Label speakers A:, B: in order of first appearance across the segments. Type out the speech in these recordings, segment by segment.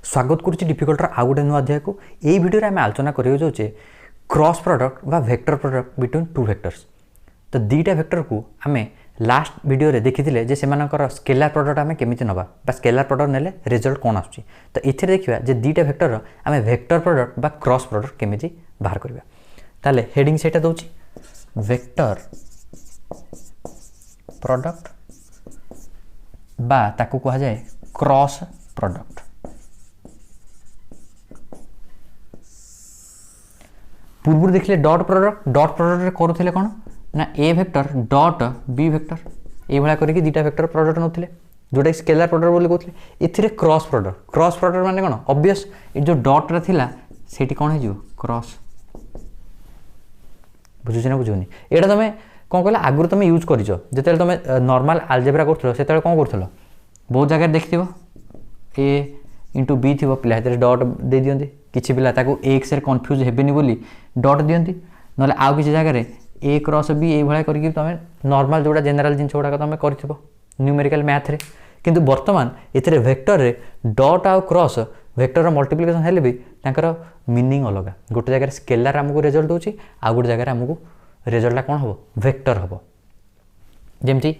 A: स्वागत करुच्ची डिफिकल्टर आउ गोटे नुआ अध्याय को। यही वीडियो आम आलोचना करा जाऊे क्रॉस प्रोडक्ट बा vector product between two vectors. तो दीटा वेक्टर को आम लास्ट वीडियो रे देखी जे सेमानकर स्केलार प्रोडक्ट आम केमी नवा बा स्केलार प्रोडक्ट नेले रिजल्ट कौन आसुची। तो ये देखा जे दीटा वेक्टर आम वेक्टर प्रोडक्ट बा क्रॉस प्रोडक्ट केमी बाहर करवा। ताले हेडिंग सेटा दउची वेक्टर प्रोडक्ट बा ताकू कहा जाए क्रॉस प्रोडक्ट। पूर्व देखिले डॉट प्रोडक्ट करुले कौन ना A vector dot B vector ये भाया करके दीटा वेक्टर प्रोडक्ट नौते जोटा स्केलार प्रोडक्ट बोली कहते। एथिरे क्रॉस प्रोडक्ट माने कौन ऑब्वियस ये जो डॉट रे थिला सेठी कौन है क्रॉस। बुझुची ना बुझुनी एटा तुम कौन कहला आगुरी तुम यूज कर जिते तुम नॉर्मल अलजेब्रा कर से कौन कर बहुत जगह देखिथि ए इंटू बी थी पिला डॉट दे दियंती किछि पिला ताकू एक्स रे कन्फ्यूज हेबेनी बोली डॉट दियंती नले आउ किछि जगह रे ए क्रॉस बी ये भाया करके तुम नॉर्मल जोड़ा जनरल जिनस गुड़ाक तुम कर न्यूमेरिकल मैथ रे। किंतु वर्तमान एथिरे वेक्टर रे डॉट आउ क्रॉस वेक्टर मल्टीप्लिकेशन हेले भी तांकर मीनिंग अलग। गोटे जगह स्केलार आमको रिजल्ट होची आ गोटे जगह आमको रिजल्ट कौन हम वेक्टर हम जमती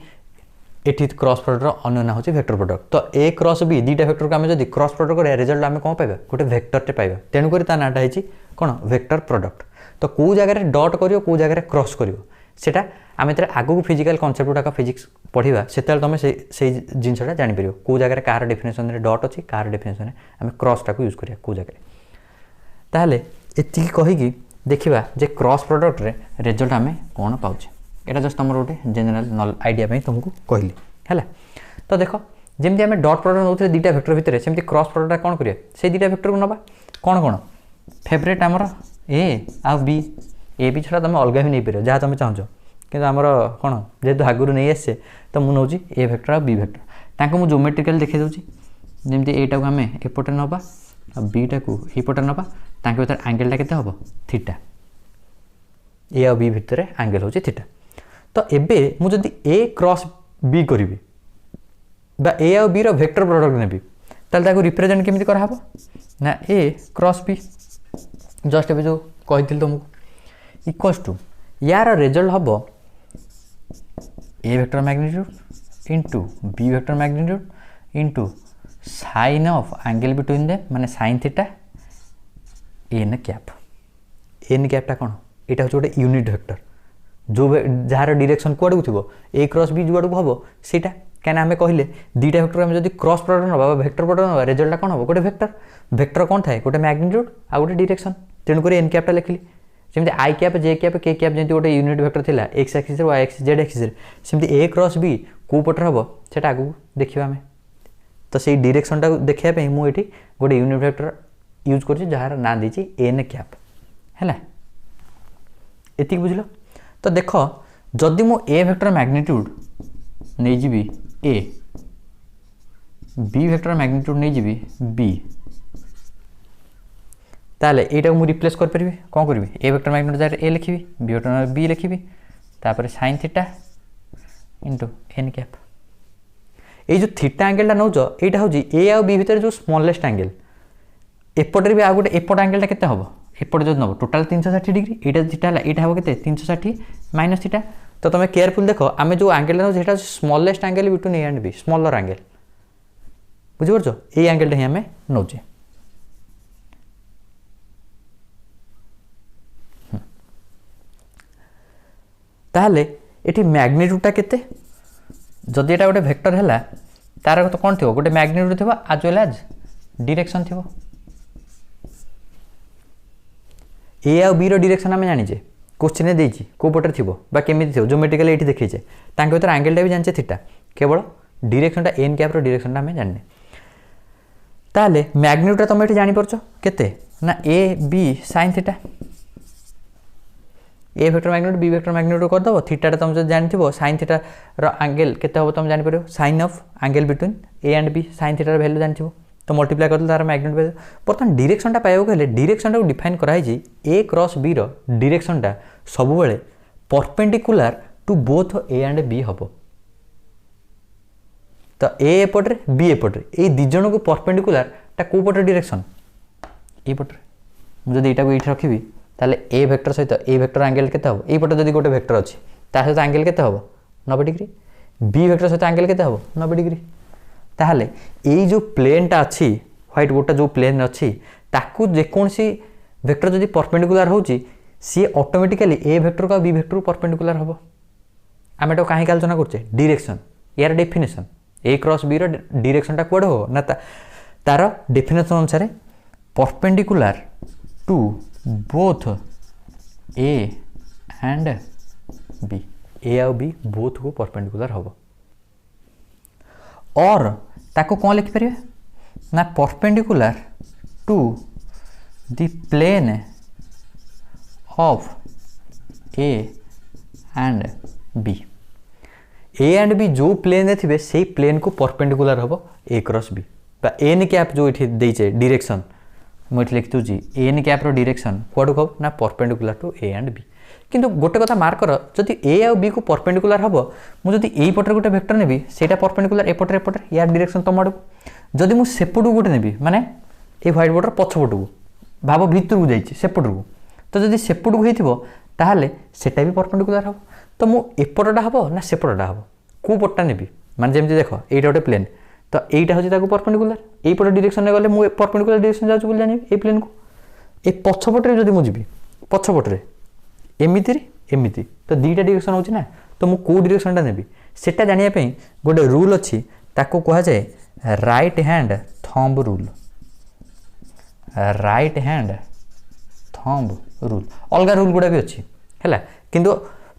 A: एठी क्रॉस प्रोडक्ट अन्य ना होची वेक्टर प्रोडक्ट। तो ए क्रॉस बी दीटा वेक्टर को आम जब क्रॉस प्रोडक्ट करिया रिजल्ट आम कौन पाइबा गोटे वेक्टरटे पाइबा तेणुक नाटा है कौन वेक्टर प्रोडक्ट। तो कौ जगह डॉट करियो कौ जगह क्रॉस करियो सेटा आम आगू फिजिकल कॉन्सेप्ट गुड़ाक फिजिक्स पढ़ा से तुम से जिनसा जापर कौ जगह कार डेफिनेशन रे डॉट अच्छी कार डेफिनेशन आम क्रॉसटा को यूज करिया कौ जगह। ताहले एति कहीकि देखिबा जे क्रॉस प्रोडक्ट रे रिजल्ट आम कौन पाउचे। एटा जस्ट तुम गोटे जनरल आइडिया तुमको कहली है। तो देख जमी आम डॉट प्रोडक्ट नौते दीटा वेक्टर भितर सेमती क्रॉस प्रोडक्ट कौन करिया से दीटा वेक्टर को नवा कौन कौन फेवरेट आमर ए आ बी ए बी छड़ा तुम अलग भी नहीं पार जहाँ तुम चाहो कि आमर कौन जेहेतु आगुरी नहीं आसे तो मुझे नौची ए वेक्टर आ बी वेक्टर ताको मु ज्योमेट्रिकल देखा दूसरी जमी एटा को आम एपटे नवा बीटा को एपटे नवा तांके भीतर एंगलटा केते हबो थीटा ए आ बी भितर एंगल होची थीटा। तो एबे मु जदि ए क्रॉस बी करी बा ए आ बी रो वेक्टर प्रोडक्ट नेबी ताल ताको रिप्रेजेंट केमिति करा हबो ना ए क्रॉस बी जस्ट एबे जो कहिथिल तुमको इक्वल्स टू यार रिजल्ट हबो A vector magnitude into B vector magnitude into sine of angle between the माने साइन थीटा एन कैपटा कौन यहाँ हूँ गोटे यूनिट वेक्टर जो जार डायरेक्शन कुआड़ को ए क्रॉस बी जुआड़ को हम सीटा कहीं आम कहले दीटा वेक्टर आम जब क्रॉस प्रोडक्ट ना वेक्टर प्रोडक्ट ना रिजल्ट कौन हम गोटे वेक्टर कौन थाए गोटे मैग्नीट्यूड आ गोटे डायरेक्शन तेणुक एन कैपटा लिखली जमी i cap j cap k cap जमी गोटे यूनिट वेक्टर थिला x axis y axis z axis सेमती ए क्रॉस बी कौ पटर हम से आगू देखा आम। तो से डायरेक्शन टाक देखापी मुझे गोटे यूनिट वेक्टर यूज कर जार ना देती एन कैप है एति बुझल। तो देख जदि मु ए वेक्टर मैग्नीट्यूड नहीं जीवी ए बी वेक्टर मैग्नीट्यूड नहीं जीवी बी ताले एटा मु रिप्लेस कर परिबे कौन करी ए वेक्टर मैग्नीट्यूड जगह ए लिखी बी वेक्टर बी लिखी तापर sine theta into n cap. ये जो थीटा एंगलटा नौच यहाँ हूँ ए आ बी भितर जो स्मॉलेस्ट एंगल एपटे भी आ गोटे एपट एंगलटा केते हम एपटे जो नब टोटाल 360 डिग्री यहाँ थीटा है यहाँ हम के 360 माइनस थीटा। तो तुम केयरफुल देख आम जो एंगल नौ smallest angle between A and B smaller angle बुझीपार ये एंगलटा ही आम नौचे। ताहले एटी मैग्नीट्यूडटा केते जदि एटा गोटे वेक्टर है तार तो कौन थो गोटे मैग्नीट्यूड थो आज वेल एज डायरेक्शन थो ए आ बी रो डायरेक्शन आम जाने क्वेश्चन देती कौ पटे थी केमी थो ज्योमेट्रिकली ये देखीचे भर एंगलटा भी जाने थीटा केवल डायरेक्शनटा एन कैप रो डायरेक्शनटा आम जाने। ताहले मैग्नीट्यूडटा तुम ये जापर केते ना A B sine theta A vector magnitude B vector magnitude करदे थीटा तुम जो जानी साइन थीटा रो एंगल केते हम तुम जापर sine of angle between A and B sine थीटार वैल्यू जानी तो मल्टीप्लाई कर तार मैग्नीट्यूड बर्तमान डायरेक्शनटा पाइबा हेले डायरेक्शनटा को डिफाइन कराई ए क्रॉस बी रो डायरेक्शनटा सब बेले perpendicular to both A and B हम तो ए एपटे बी एपटे ये दी जन को परपेंडिकुलर टा को पटे डायरेक्शन ये पटे मुझे यहाँ को ये रखी ताले ए वेक्टर सहित ए वेक्टर एंगल केते हम ये पटे जदि गोटे वेक्टर अच्छी ता सहित एंगल केते हम 90 डिग्री बी वेक्टर सहित एंगल केते हम 90 डिग्री ताहले ये जो प्लेनटा अच्छी व्हाइट बोर्डटा जो प्लेन अच्छी ताकू जेकोसी वेक्टर जदि परपेंडिकुलर होची सी ऑटोमेटिकली ए वेक्टर का बी वेक्टर परपेंडिकुलर हम आम एटा कहीं आलोचना करछे डायरेक्शन यार डेफिनेशन ए क्रॉस बी रो डायरेक्शनटा कुआडे हो ना तार डेफिनेशन अनुसार perpendicular to both A and B A और बी बोथ को परपेंडिकुलर हम और ताको कौन लिखि परिवे ना perpendicular to the plane of A and B A and B जो प्लेन थे से प्लेन को परपेंडिकुलर हम A cross B n cap जो ये देचे डायरेक्शन मुझे लिखि दूसरी एन कैप रो डायरेक्शन कुआडू हम ना perpendicular to A and B किंतु गोटे कथा मार्क कर जदि ए और बी को परपेंडिकुलर हम मुझे यही पटर गोटे वेक्टर नेबी सेटा परपेंडिकुलर एपटे एपटे यार डायरेक्शन तुम आड़ जदि मुझे सेपटू गोटे नेबी माने ये व्हाइट बोर्डर पछपट को भाव भितर को जाइए सेपट को तो जदि सेपट को होइथिबो ताहले सेटा भी परपेंडिकुलर हम तो मु एपटटा हम ना सेपटटा हम को पट्टा नेबी माने जेमति देख एटा गोटे प्लेन तो एटा होची ताको परपेंडिकुलर एई पट डायरेक्शन ने गले मु परपेंडिकुलर डायरेक्शन जाउछु बोल जानि ए प्लेन को ए पछपटरे जदि मु जिबी पछपटरे एमिति तो दीटा डायरेक्शन होची ना तो मु को डायरेक्शनटा नेबी सेटा जानिया पई गोटे रूल अछि ताको कहा जाय right hand thumb rule right hand thumb rule अलग रूल गुड़ा भी अच्छी है किंतु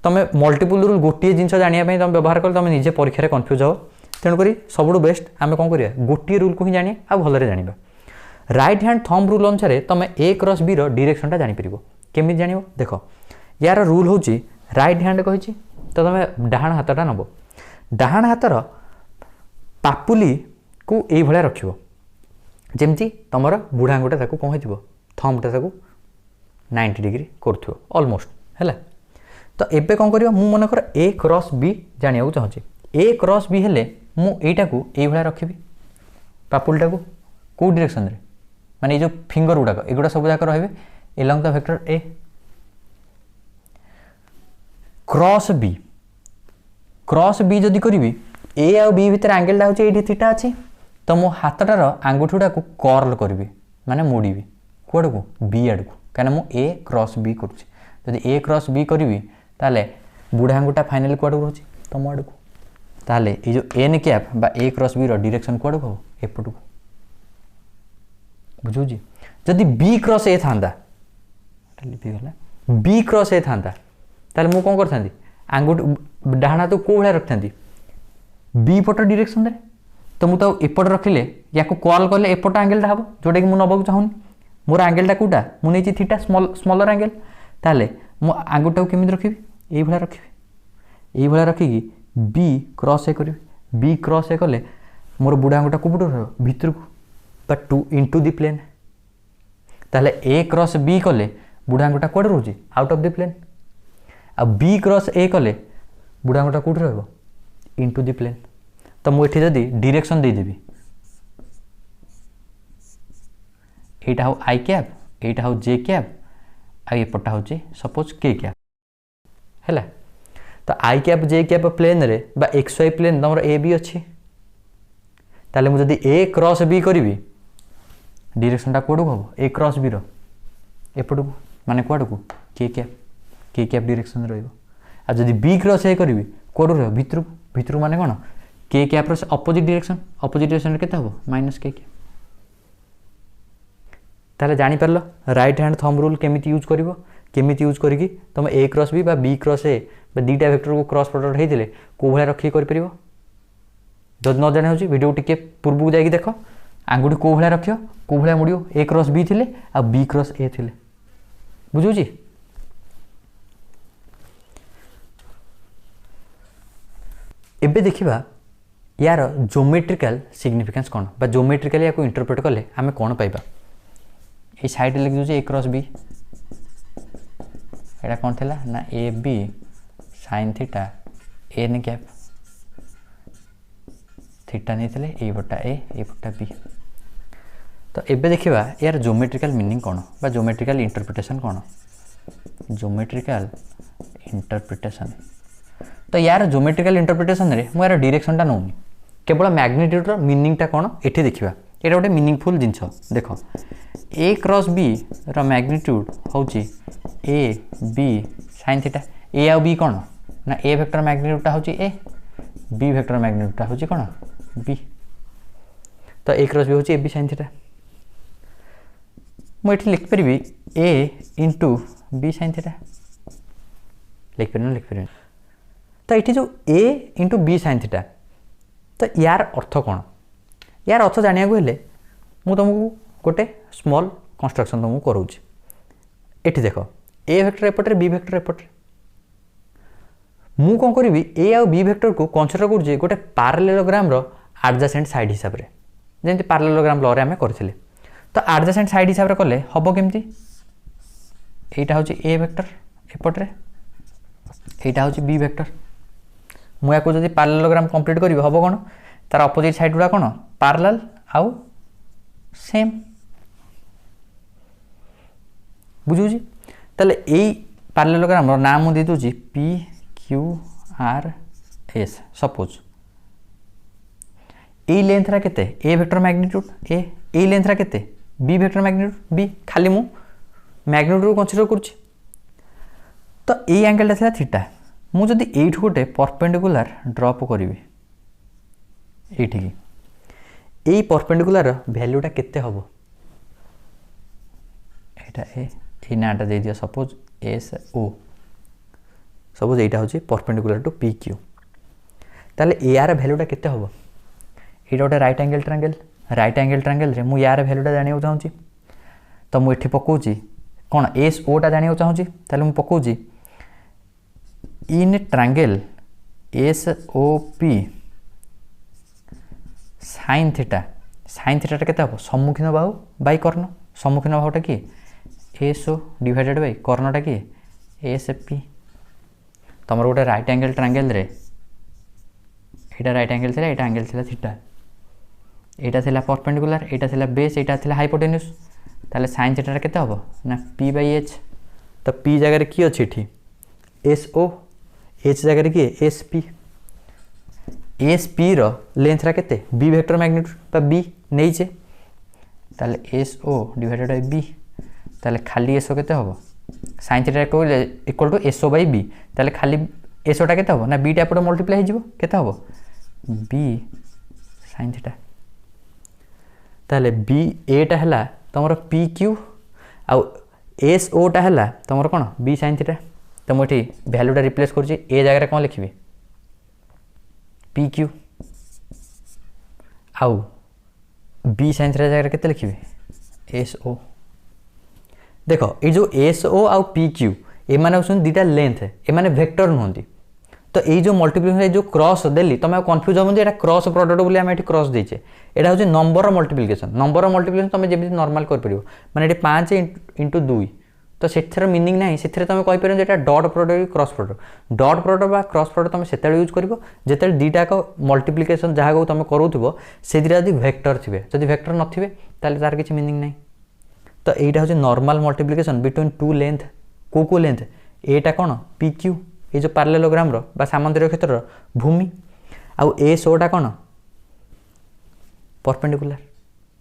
A: तुम मल्टीपल रूल गोटे जिन जानापी तुम व्यवहार कर तुम निजे परीक्षा कन्फ्यूज हो तेणुक सब बेस्ट आम कौन करिया गोटे रूल को ही जानी आ भलरे जानिबा राइट हैंड थंब रूल अनुसार तुम ए क्रॉस बी रो डायरेक्शनटा जानिपर केमी जान देख यार रूल हूँ राइट हैंड कही तो तुम डाहाण हाथटा नब डाहाण हाथर पापुली को ये भाया रख जमती तुम बुढ़ा आंगुटा कौन हो थम्बटा 90 डिग्री कर ऑलमोस्ट है तो एबे कौन कर मन कर ए क्रॉस बी जाना चाहूँगी ए क्रॉस बी हेले मुझा को ये भाया रखी पापुलटा को कौ डायरेक्शन रे माने जो फिंगर गुड़ाक एगुड़ा सब जाक रे along the vector A cross B जदि करी ए आ बी भितर एंगलटा होची एठी थीटा अच्छी तो मो हाथटार आंगुठीटा को कर्ल करी माने मोड़ी कुआड़ को बी आड़ को कहीं मु ए क्रॉस बी करुँच ए क्रॉस बी करी ताले बुढ़ा आंगुठा फाइनाली कुआड़ को रोचे तुम आड़ को ताले ये जो एन कैप बा ए क्रॉस बी रो डायरेक्शन कुआड़ को एपट को बुझुची जदि बी क्रॉस ए था बी क्रॉस ए था ताले मु कौन करथांती आंगुठ डाहाण हाथ को भाया रखी बी पट डायरेक्शन रे तो मुझे एपट रखिले या कॉल कले एपट एंगलटा हम जोटा कि मुझे नबाक चाहूनी मोर एंगलटा कौटा मुझे थीटा स्मॉलर एंगल ताले मो आंगुठा को केमी रखी ये भाया रखी ये भाया रखिकी बी क्रॉस ए करी बी क्रॉस ए कले मोर बुढ़ा आंगुठा कोपट रह भितर को but to into the plane ताले ए क्रॉस बी कले बुढ़ा आंगुठा कौन रोचे आउट ऑफ द प्लेन आ बी क्रॉस ए कले बुढ़ा आंगुठा कौट रह इनटू द प्लेन तो मुझे जदि डायरेक्शन देदेवी यहाँ हूँ आई कैप यहाँ हूँ जे कैप आईपटा हूँ सपोज के कैप है तो i cap j cap plane रे बा एक्स वाई प्लेन तुम ए बी अच्छी ताले मुझे ए क्रॉस बी करी डायरेक्शनटा कौड़ को हम ए क्रॉस बी रो एपट को माने कुआड़ को के कैप डायरेक्शन रहा बी क्रॉस ए करी कौड़ रह भितर माने कौन के कैप अपोजिट डायरेक्शन के हम माइनस के कैप ताले जानी पारल राइट हैंड थंब रूल केमिति यूज करिवो केमिति यूज करिकी तुम ए क्रॉस बी बा बी क्रॉस ए बा दीटा वेक्टर को क्रॉस प्रोडक्ट हेइतिले को भलिया रखी करि परिवो जद न जाने होची वीडियो टिके पूर्व को जाई देखो आंगुठी को भलिया रखियो को भलिया मुडियो ए क्रॉस बी थिले आ बी क्रॉस ए थिले बुझुची एबे देखिबा यार ज्योमेट्रिकल सिग्निफिकेंस कौन बा ज्योमेट्रिकली या इंटरप्रेट कले आमे कौन पाइबा ये साइड लिख दूसरे ए क्रॉस बी एटा कौन थिला ना A B sine theta n cap theta नहीं ए बटा ए बटा बी। तो एबे देखिबा यार ज्योमेट्रिकल मीनिंग कौन बा ज्योमेट्रिकल इंटरप्रिटेशन कौन। ज्योमेट्रिकल इंटरप्रिटेशन तो यार ज्योमेट्रिकल इंटरप्रिटेशन रे मु यार डायरेक्शनटा नौनी केवल मैग्नीट्यूड मीनिंगटा कौन एठी देखिबा। एटा गोटे मीनिंगफुल जिनस देख ए क्रॉस बी रो मैग्नीट्यूड होची A B sin theta. A आ बी कौन ना ए वेक्टर मैग्नीट्यूडटा होची ए बी वेक्टर मैग्नीट्यूडटा होची कौन बी। तो ए क्रॉस बी होची ए बी sin थीटा। मुझे लिखिपरि A into B sin theta लिखिपर। तो ये जो A into B sin theta तो यार अर्थ कौन यार अर्थ जाना हेले मु तुमको गोटे स्मॉल कंस्ट्रक्शन तुमको कराऊँ। ये देख ए वेक्टर एपटे बी वेक्टर एपटे मु कौन करी ए आ बी वेक्टर को कनसीडर कर गोटे पैरेललोग्राम रो एडजेसेंट साइड हिसाब से जमी पैरेललोग्राम लॉ रे आमे करथिले। तो एडजेसेंट साइड हिसाब से कले हम केमती एटा हूँ ए वेक्टर एपटे एटा हूँ बी वेक्टर मुझे जब पैरेललोग्राम कंप्लीट करी हम कौन तार अपोजिट साइड गुड़ा कौन पैरेलल आउ सेम बुझुची। ताले एई पैरेललोग्राम रो नाम मु दे दूची P Q R S. Suppose A length रा केते A vector magnitude A length रा केते बी वेक्टर मैग्नीट्यूड बी खाली मु मैग्नीट्यूड कंसीडर करूची। तो ए एंगलटा थिला थीटा मु जदि एठु गोटे परपेंडिकुलर ड्रॉप करी एठी ए परपेंडिकुलर वैल्यूटा केते हबो एटा ए नाटा दे दिया सपोज एस ओ सपोज एटा होची परपेंडिकुलर टू पी क्यू। ताले ए आर वैल्यूटा केते हबो एटा गोटे राइट एंगल ट्रायंगल रे मु यार वैल्यूटा जानियो चाहूची। तो मु एठी पकोची कौन एस ओटा जानियो चाहूची ताले मु पकोची in triangle S O P sin theta केते हबो सम्मुखीन बाहु बाई कर्ण सम्मुखीन बाहुटा कि एस ओ डिवाइडेड बाई कर्णटा कि एस पी। तुम गोटे राइट एंगल ट्रायंगल रे एटा राइट एंगल थिला एटा एंगल थिला थीटा एटा थिला परपेंडिकुलर एटा थिला बेस एटा थिला हाइपोटेन्यूज ताले sin थीटा केते हबो ना p बाई h। तो p जगह रे की अछि एठी एस ओ h जगह रे की एस पी। एस पी रो लेंथ रा केते बी वेक्टर मैग्नीट्यूड बा बी नै छे ताले S O divided by B ताले खाली एस ओ केते हबो sin theta equal to S O by B ताले खाली एस ओटा केते हबो ना बी टा एपटे मल्टीप्लाई हिजिबो केते हबो बी sin थीटा। ताले बी ए टा हला तमरो पी क्यू आ एस ओ टा हला तमरो कोन बी sin थीटा। तो मोठी वैल्यूटा रिप्लेस करछि ए जगह रे कोन लिखिबे पी क्यू आउ बी sin थीटा जगह केते लिखिबे एस ओ। देखो ये जो एस ओ आउ पी क्यू ए माने होसन दीटा लेंथ ए माने वेक्टर नहंती। तो ये जो मल्टीप्लिकेशन जो क्रॉस देली तुम कन्फ्यूज हो एटा क्रॉस प्रोडक्ट बोली आम क्रॉस देचे एटा होची नंबर ऑफ मल्टीप्लिकेशन तुम जमी नॉर्मल कर परियो माने एटी 5 इंटू 2 तो सेथर मीनिंग नाही सेथरे तुम कहि परन एटा डॉट प्रोडक्ट क्रॉस प्रोडक्ट बा क्रॉस प्रोडक्ट तुम सेतेले यूज करिवो जेतेले दीटा को मल्टीप्लिकेशन जहा को तुम करूथबो से दीटा जदि वेक्टर थिबे जदि वेक्टर नथिबे ताले तार किछि मीनिंग नाही। तो एटा होची normal multiplication between two length को लेंथ एटा कोन पी क्यू ये जो पैरेललोग्राम रो बा सामांतरिक क्षेत्र रो भूमि आउ ए शोटा कोन परपेंडिकुलर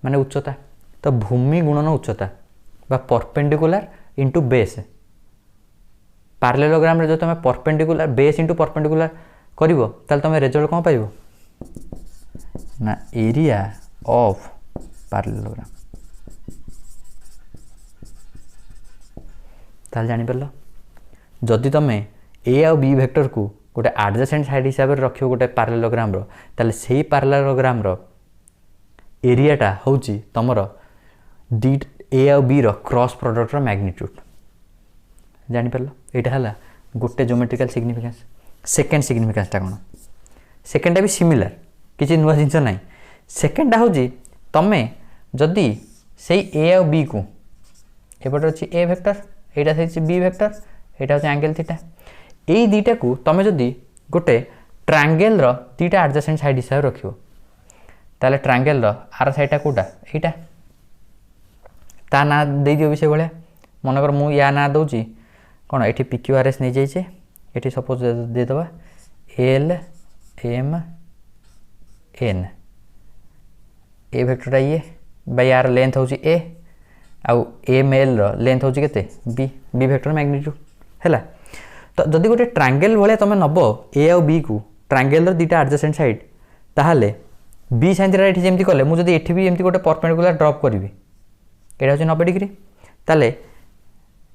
A: माने उच्चता। तो भूमि गुणन उच्चता बा परपेंडिकुलर इंटू बेस पैरेललोग्राम रे जो तुम परपेंडिकुलर बेस इंटू परपेंडिकुलर करिवो ताल तुम रिजल्ट कोन पाइबो ना एरिया ऑफ पैरेललोग्राम। ताल जानि परलो जदि तुम ए आ बी वेक्टर को गोटे एडजेसेंट साइड हिसाब से रखियो गोटे पैरेललोग्राम रो ताले सेही पैरेललोग्राम रो एरियाटा होची तमरो डी ए आ बी रो क्रॉस प्रोडक्ट रो मैग्नीट्यूड जानि परलो। एटा हला गोटे ज्योमेट्रिकल सिग्निफिकेंस। सेकंड सिग्निफिकेंसटा कोन सेकंडटा भी सिमिलर किछि नुवा जिंस नाही। सेकंडटा होची तमे जदि सेही ए आ बी को एपट अछि ए वेक्टर एटा छै बी वेक्टर एटा होची एंगल थीटा एई दीटा को तमे जदि गोटे ट्रायंगल रो दीटा एडजेसेंट साइड हिसाब रखियो ताले ट्रायंगल आर साइडटा कोटा एटा ता ना दे दियो भी से भाया मनकर मु या ना दूची कौन ये PQRS नहीं जाइए ये सपोज देदबा LMN ए वेक्टरटा ये बाय यार लेंथ हूँ ए आउ ML लेंथ हूँ के बी वेक्टर मैग्नीट्यूड है। तो जदि गोटे ट्रायंगल भाया तुम नब ए आउ बी को ट्रायंगल दीटा एडजेसेंट साइड ताहले बी साइन थीटा ये जमी कले मुझे ये भी एमती गोटे परपेंडिकुलर ड्रॉप करी यहाँ हूँ 90 डिग्री ताले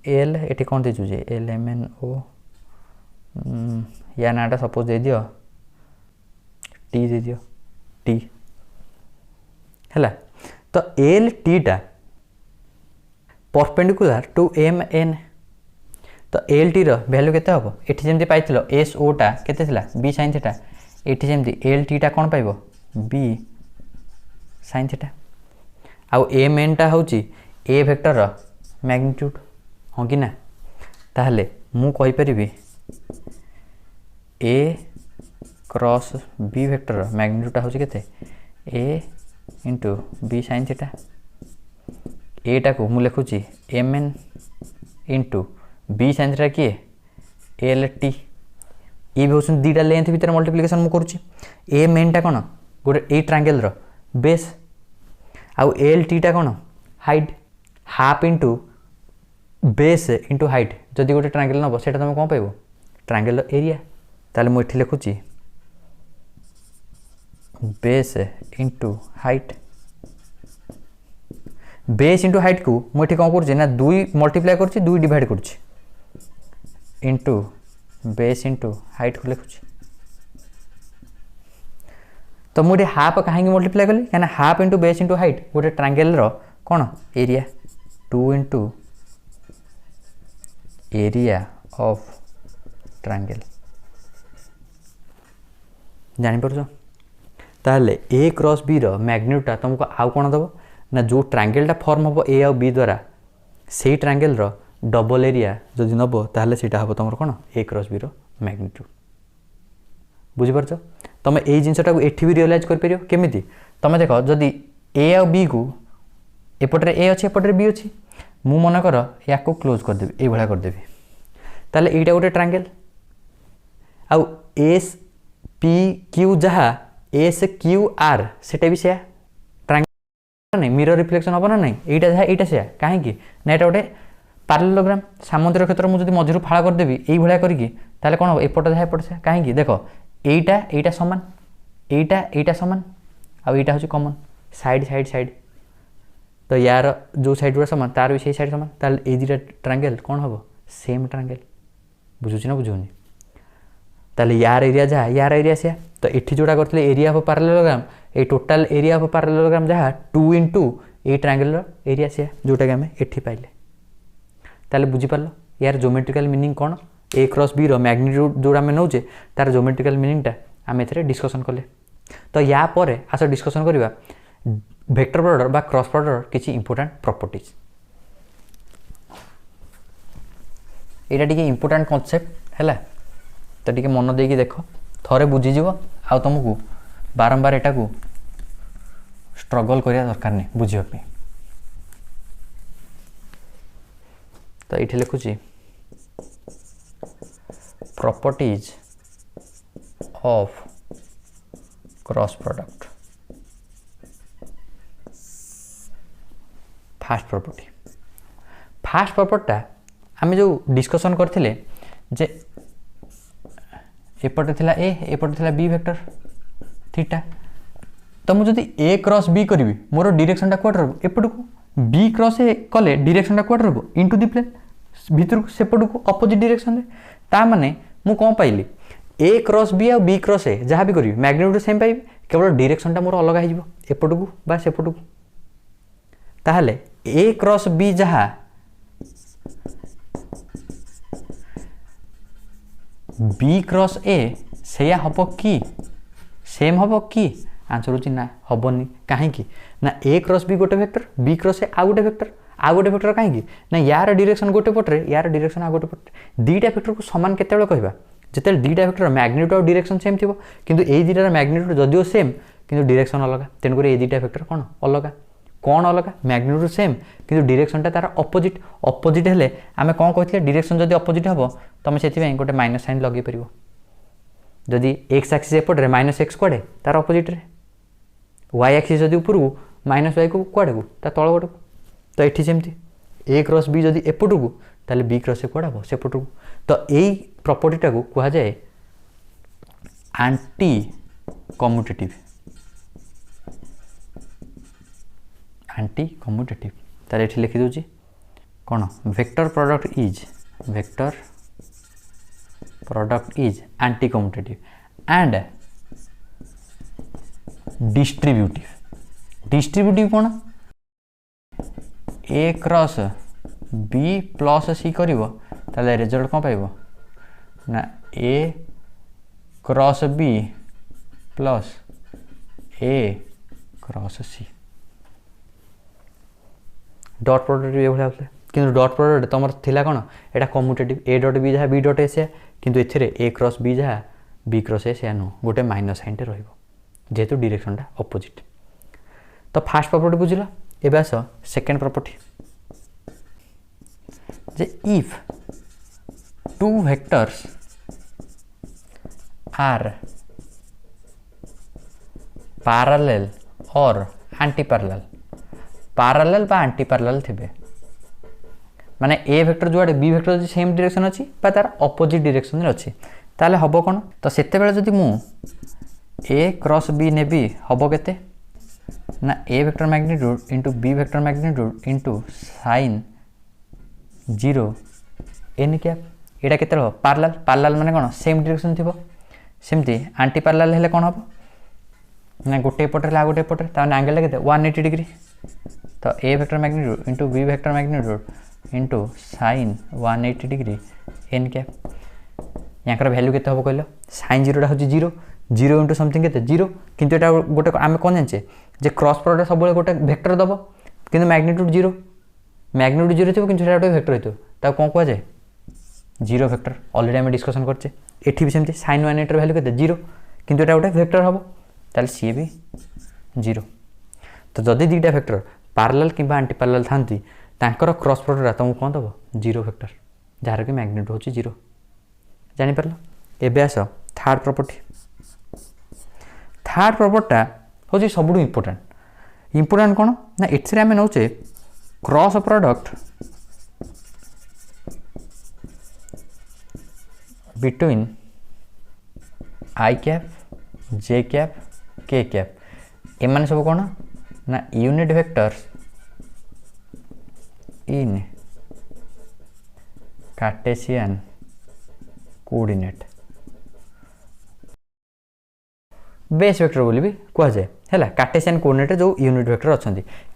A: एल ये कौन देचु जे LMNO या नाटा सपोज दे दियो टी दे दियो टी है। तो एल टी टा परपेंडिकुलर टू MN तो एल टी वैल्यू केते हम ये जमी पाई SO टा केते थिला बी साइन थीटा ये जमी एल टी टा कौन पाइब बी साइन थीटा आउ MN टा हूँ ए वेक्टर मैग्नीट्यूड हाँ कि ना ताहले मु कहि परिबी A cross B vector magnitude हूँ केते A into B sine theta एटा को मु लिखुची MN into B sine theta किए LT ये भी हूँ दीटा लेंथ भितर मल्टीप्लिकेशन मु करुच्ची MN टा कौन गोटे ए ट्रायंगल बेस आउ LT टा कौन height half into base into height जदि गोटे ट्रायंगल नब से तुम कौन पाइब ट्रायंगल एरिया ताले मुझे लिखुची base into height base into height को मुझे कौन कर दुई मल्टीप्लाई कर दुई डिवाइड कर इंटू बेस इंटू हाइट को लिखुची। तो मुझे हाफ कहीं मल्टीप्लाई कली क्या half into base into height गोटे ट्रायंगल कौन area 2 into area of triangle जापर ताहले ए क्रॉस बी मैग्नीट्यूडटा तुमको आउ कौन दब ना जो ट्रायंगलटा फॉर्म हम ए आउ बी द्वारा से ट्रायंगल डबल एरिया जदि नब ताहले सेटा हम तुम कौन ए क्रॉस बी मैग्नीट्यूड बुझीपार तुम ये जिनटा को एठी भी रियलाइज कर परियो केमिति तुम देख जदि ए आउ बी को एपटे ए अच्छे एपटे बी अच्छी मु मन कर या को क्लोज करदेवी ये करदेवी ताले एटा गोटे ट्रायंगल आउ SPQ जहाँ SQR सेटा भी से ट्रायंगल नहीं मिरर रिफ्लेक्शन हम ना नहीं एटा जहाँ एटा से कहीं ना ये गोटे पैरेललोग्राम सामुद्रिक क्षेत्र मुझे मझिरू फाड़ करदेवी ये करी कौन हम एपटे जहाँ एपटे से कहीं देख एटा सामान एटा सामान आउ एटा हूँ कॉमन साइड साइड साइड तो यार जो साइड गुड़ा सामान तार भी से साइड सामान ताल ए दुटा ट्रायंगल कौन हम सेम ट्रायंगल बुझुची ना बुझुनी ताले यार एरिया जहाँ यार एरिया से तो ये जोड़ा करते एरिया ऑफ पैरेललोग्राम ये टोटाल एरिया ऑफ पैरेललोग्राम जहाँ 2 इंटू ए ट्रायंगल एरिया से जोटा कि आम एठी पाइले ताले बुझीपार यार ज्योमेट्रिकल मीनिंग कौन ए क्रॉस बी मैग्नीट्यूड जोड़ा आम नौचे तार ज्योमेट्रिकल मीनिंगटा आम ए डिस्कसन कले। तो या पर आस डिस्कसन करवा वेक्टर प्रोडक्ट बा क्रॉस प्रोडक्ट किसी इंपोर्टेंट प्रॉपर्टीज यहाँ टी इंपोर्टेंट कॉन्सेप्ट है तो टी मन देकी देख थोड़े बुझीज आ तुमको बारंबार एटा को स्ट्रगल करिया दरकार नहीं बुझापी। तो ये लिखुची properties of cross product first प्रॉपर्टीटा आम जो डिस्कसन करथिले जे एपटे थिला ए एपटे थिला बी वेक्टर थीटा तो मुझे ए क्रॉस बी करी मोर डायरेक्शनटा क्वाड रहो एपट को बी क्रॉस ए कले डायरेक्शनटा क्वाड रहो इनटू दी प्लेन भीतर को सेपट को अपोजिट डायरेक्शन ता माने मु कौन पाइली ए क्रॉस बी आ बी क्रॉस ए जहाँ भी करी मैग्नीट्यूड सेम पाइबी केवल डायरेक्शनटा मोर अलग हो एपट को बा सेपट को ताहले ए क्रॉस बी जहाँ बी क्रॉस ए सेया हम कि सेम हम कि आंसर होची ना हबनी कहीं ना ए क्रॉस बी गोटे वेक्टर बी क्रॉस ए आ गोटे वेक्टर कहीं ना यार डायरेक्शन गोटे पटरे यार डायरेक्शन आ गोटे पटरे दीटा वेक्टर को समान केतेबेले कहबा जेतेबेले दीटा वेक्टर मैग्नीट्यूड और डायरेक्शन सेम थिबो किंतु ए दीटार मैग्नीट्यूड जदिओ सेम किंतु डायरेक्शन अलग तेणुक ये दुटा वेक्टर कौन अलग कौन अलग मैग्नीट्यूड सेम किंतु डायरेक्शनटा तार अपोजिट अपोजिट हेले आमे कौन कहते डायरेक्शन जदि अपोजिट हम तुम से गोटे माइनस साइन लगे पार जदि एक्स एक्सिस एपटे माइनस एक्स कड़े तार अपोजिट रे वाई एक्सिस जदि ऊपर को माइनस वाई को कड़े को ता तल गोटे को तो ये सेमती ए क्रॉस बी जदि एपट को ताले बी क्रॉस ए कड़ा हम सेपट को तो यही प्रॉपर्टीटा को कहा जाए एंटी कम्यूटेटिव एंटी कम्यूटेटिव ताले ये लिखी दूची कौन vector product is anti commutative and distributive कौन ए क्रॉस बी प्लस सी करिवो ताले रिजल्ट कौन पाइबो ना ए क्रॉस बी प्लस ए क्रॉस सी डॉट प्रोडक्ट ये भाई कि डॉट प्रोडक्ट तुम थिला कौन एटा कम्यूटेटिव ए डॉट बी जहाँ बी डॉट ए से किंतु एथिरे ए क्रॉस बी जहाँ बी क्रॉस ए से नुह गोटे माइनस साइन टे रहिबो जेहेतु डायरेक्शनटा अपोजिट तो फास्ट प्रॉपर्टी बुझिल एबे आस सेकेंड प्रॉपर्टी जे if two vectors are parallel और एंटी पैरेलल पैरेलल बा एंटी पैरेलल थिबे माने ए वेक्टर जो बी वेक्टर जो सेम डायरेक्शन अच्छी तार अपोजिट डायरेक्शन रे अच्छी ताले हबो कोन तो सेते बेले जदि मु ए क्रॉस बी नेबी हबो केते ना A vector magnitude into B vector magnitude into sine 0 n cap एटा केते हो पैरेलल पैरेलल माने कोन सेम डायरेक्शन थिबो सेमती एंटी पैरेलल हेले कोन हबो ना गोटे पटे ला गोटे पटे ता एंगल केते 180 डिग्री तो A vector magnitude into B vector magnitude into sine 180 degree n cap यहाँ वैल्यू केते हम कहल साइन 0 हूँ 0 0 इंटू समथिंग के 0 किंतु एटा गोटे आम कौन जाने जे क्रॉस प्रोडक्ट सब गोटे वेक्टर दब कि मैग्नीट्यूड 0 थो कि गोटे वेक्टर हो कौन कह जाए 0 वेक्टर ऑलरेडी आम डिस्कसन करचे एठी भी सेमती साइन 180 वैल्यू के 0 किंतु एटा गोटे वेक्टर हम ताल सी भी 0 तो जदि दुटा वेक्टर पैरेलल कि एंटी पैरेलल थांती तांकर क्रॉस प्रोडक्ट तुमको कौन दब 0 वेक्टर जार कि मैग्नीट्यूड हूँ 0 जानीपार एबे आस थर्ड प्रॉपर्टीटा हूँ सब इम्पोर्टाट कौन ना एथरे आम नौचे cross product between i cap j cap k cap एम सब कौन ना unit vectors in cartesian coordinate base vector बोली भी कह जाए है कार्टेशियन कोऑर्डिनेट जो यूनिट वेक्टर अच्छा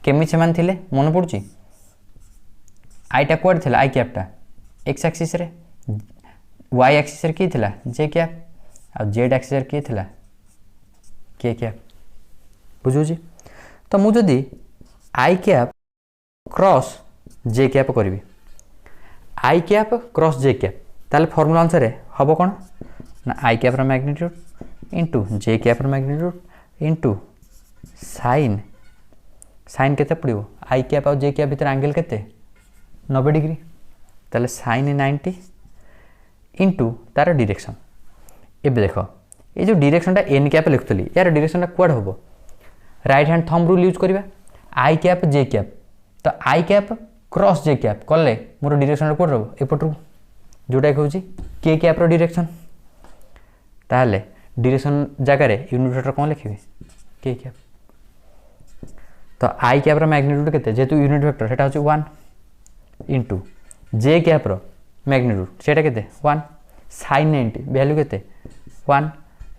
A: केमी से मन पड़ुची आईटा कुआडे थिला आई कैपटा एक्स एक्सिस रे वाई एक्सिस रे की थिला जे कैप आ जेड एक्सिस रे की थिला के कैप बुझुची तो मु जदि i cap cross j cap करी i cap cross j cap ताले फॉर्मूला अनुसार हम कौन ना i cap magnitude into j cap magnitude into sine sine केते पड़ो आई कैप और जे कैप भीतर एंगल केते 90 डिग्री ताले साइन 90 इंटू तार डायरेक्शन एबे देखो ये जो डायरेक्शनटा एन कैप लिखुली यार डायरेक्शनटा कुआड हम right hand thumb rule use करवा आई कैप जे कैप तो i cap cross j cap कले मोर डायरेक्शन कुआड हम एपटू जोटा कहूँ के कैप डायरेक्शन ताहले डायरेक्शन जगार यूनिट वेक्टर कौन लिखे के कैप तो आई कैप मैग्नीट्यूड केते जेतु यूनिट वेक्टर सेटा होची 1 इंटू जे कैप मैग्नीट्यूड सेटा केते 1 साइन 90 वैल्यू केते 1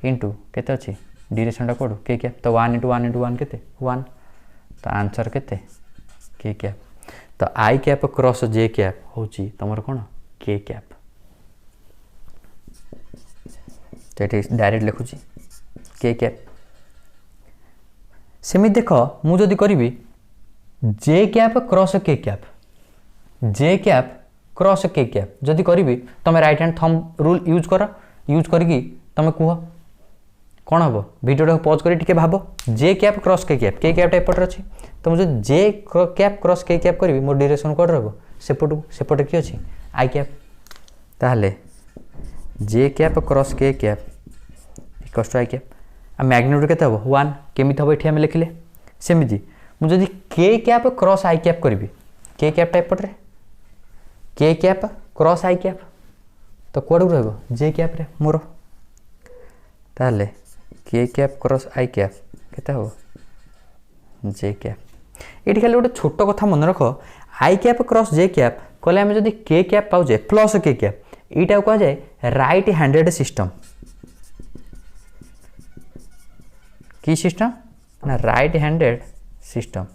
A: इंटू केते अछि डायरेक्शनटा कोड के कैप तो 1 इंटू 1 इंटू 1 केते 1 तो आंसर केते के कैप तो i cap cross j cap होची तमर कोन के कैप तो ये डायरेक्ट लिखुची के कैप सेमी देख मुझे करी जे cap cross k cap j cap cross k cap जदि करी तुम right hand thumb rule use कर यूज करके तुम कह कौन हम भिडियो पॉज कर भाव जे कैप क्रॉस के कैपटा एपटे अच्छी तो मुझे जे कैप क्रॉस के कैप करी मोर डायरेक्शन कौन रहा सेपटे किए अच्छी आई कैप ताहले j cap cross k cap equals to i cap आ मैग्नीट्यूड केते हम 1 केमी हम ये लिखिले सेमती मुझे के कैप क्रॉस आई कैप करी के कैपटा एपटे के कैप क्रॉस आई कैप तो कौड़ रहा जे कैप रे मोर ताहले के कैप क्रॉस आई कैप केते हम जे कैप ये खाली गोटे छोट कथा मन रख आई कैप क्रॉस जे कैप कहले आम जब के कैप पाचे प्लस के कैप यहाँ कह जाए राइट हैंडेड सिस्टम की सिस्टम ना राइट हैंडेड सिस्टम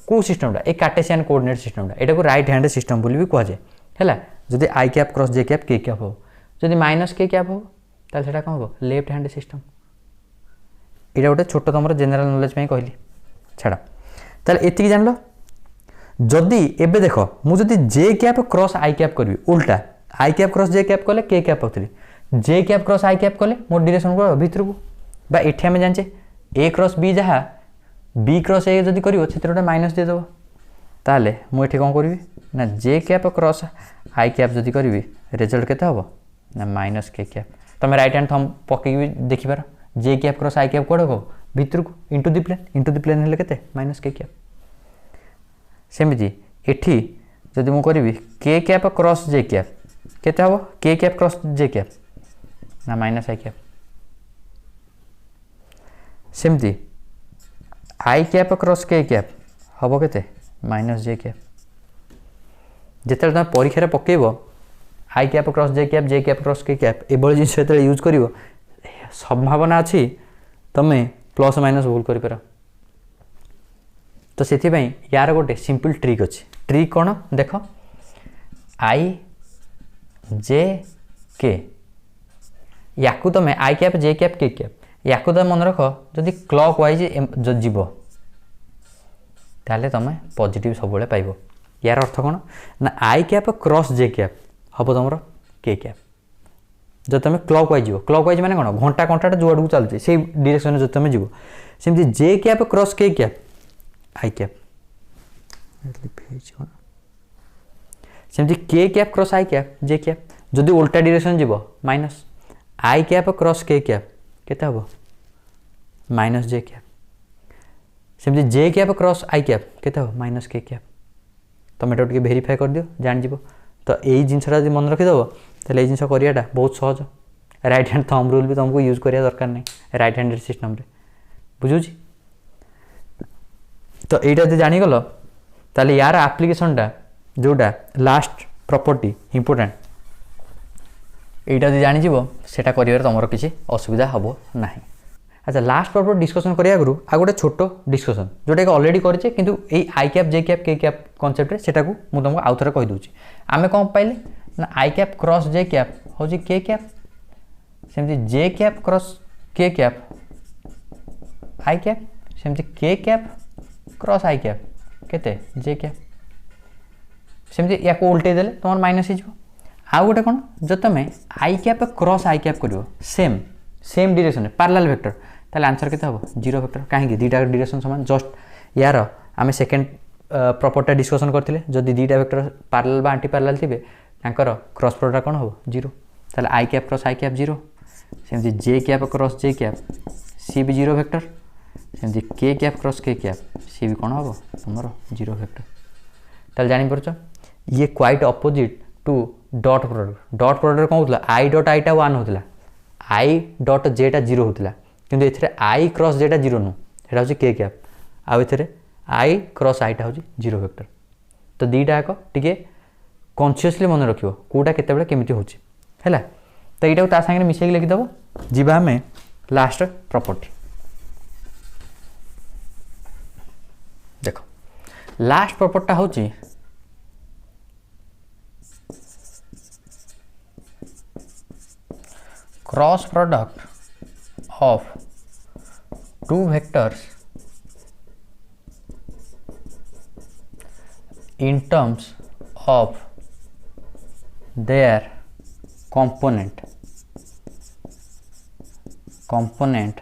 A: कौ सिस्टमटा ए कार्टेशियन कोऑर्डिनेट सिस्टमटा एटा को राइट हैंडेड सिस्टम बोली भी कह जाए है जदि i cap cross j cap k cap हो जदि माइनस के कैप हो ताल सेटा कौन हो लेफ्ट हैंड सिस्टम यहाँ गोटे छोट तुम जेनेल नॉलेज कहली छाड़ ताल एति जान जदि एबे देख मुझे जे कैप क्रॉस आई कैप करी उल्टा आई कैप क्रॉस जे कैप कले के कैप होती जे कैप क्रॉस आई कैप कले मोर डायरेक्शन को भितर को बा एठी आम जाने ए क्रॉस बी जहाँ बी क्रॉस ए जदि कर गोटे माइनस देदेव ताले मुझे कौन करी ना जे कैप क्रॉस आई कैप जदि करी रिजल्ट केते हम ना माइनस के कैप तुम right hand thumb पकई देखिपार J cap cross i cap कौन हो भितर को इंटू द प्लेन हेल्ले केते माइनस के कैप सेमती एठी जदि मु करी के कैप क्रॉस जे कैप केते हम के कैप क्रॉस जे कैप ना माइनस आई कैप सेमती आई कैप क्रॉस के कैप हम केते माइनस जे कैप जिते तुम परीक्षा पकेब आई cap cross j cap cross k cap ये जिस यूज कर संभावना अच्छी तुम प्लस माइनस भूल कर तो से यार गोटे सिंपल ट्रिक अच्छी ट्रिक कौन देख आई जे के या तुम आई cap j cap k cap या तुम मन रख जदि क्लॉक वाइज जीव ताले तुम पॉजिटिव सब पाइब यार अर्थ कौन ना i cap cross j cap हम तुम के कैप जब तुम क्लॉक वाइज माने कौन घंटा घंटा जो आड़ चलती से डायरेक्शन जो तुम जीव सेमती जे कैप क्रॉस के कैप आई कैप सेमती के cap cross i cap j cap जदि उल्टा डायरेक्शन जीव माइनस आई कैप क्रॉस के कैप केते हम माइनस जे कैप सेमती जे कैप क्रॉस आई कैप केते हम माइनस के कैप तुम ये भेरीफाई कर दियो जान जीव तो यही जिनसा जब मन रखीदेव तो ये जिन कराटा बहुत सहज राइट हैंड थंब रूल भी तुमको यूज करिया दरकार नहीं राइट हैंडेड सिस्टम रे बुझुची तो यहाँ जो जानीगल ताले यार आप्लिकेशनटा जोटा लास्ट प्रॉपर्टी इंपोर्टेंट यहाँ जो जानीज सेटा कर तुम किसी असुविधा हम ना अच्छा लास्ट प्रॉपर्टी डिस्कसन करने आगु आ गोटे छोट डिस्कसन जोटा कि अलरेडी करे किंतु ये आई cap j cap k cap concept सेटा को मुझे तुमको आउ थे कहीदे आम कौन पाइले ना i cap cross j cap हूँ के कैप सेमती जे कैप क्रॉस के कैप आई कैप सेमती के कैप क्रॉस आई कैप केते जे कैप सेमती या उल्टे देले तुम माइनस हो आउ गोटे कौन जो तुम आई कैप क्रॉस आई कैप कर same same direction parallel vector ताले आंसर केते हम जीरो वेक्टर कहीं दीटा डायरेक्शन समान जस्ट यार आम सेकेंड प्रॉपर्टी डिस्कसन करते जदि दीटा वेक्टर पैरेलल बा एंटी पैरेलल थे क्रॉस प्रोडक्ट कौन हम जीरो ताले आई cap cross i cap zero सेमती जे cap cross j cap C भी जीरो वेक्टर सेमती के cap cross k cap C भी कौन हम तुम जीरो वेक्टर ताले जापर ये quite opposite to dot product कौन होता आई डॉट आईटा 1 होता आई डॉट जेटा जीरो होता किंतु एथिरे आई क्रॉस जेटा जीरो नु एटा होची के कैप आ एथिरे आई क्रॉस आईटा होची जीरो वेक्टर तो दीटा एक टिके कॉन्शियसली मन रखियो कोटा केते बेले केमिति होची हैला तो एटा ता संगे मिसेक लिखि दबो जीवा हमें लास्ट प्रॉपर्टी देखो लास्ट प्रॉपर्टी होची cross product of two vectors in terms of their component component